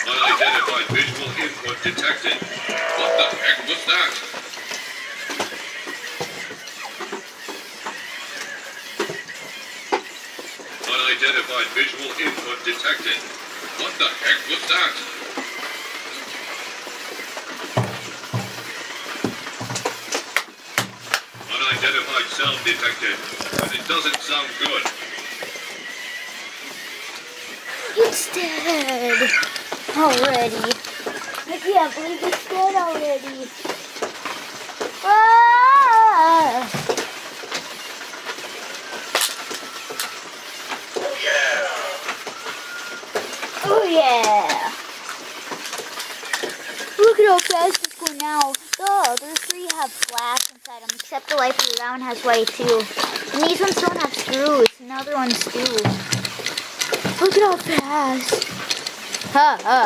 Unidentified visual input detected. What the heck was that? Unidentified visual input detected. What the heck was that? Unidentified sound detected. And it doesn't sound good. It's dead already. I can't believe it's dead already. Ah! Oh yeah! Look at how fast it's going now. The other three have flash inside them, except the light blue. That one has white too. And these ones don't have screws, and the other ones do. Look at how fast. Ha ha.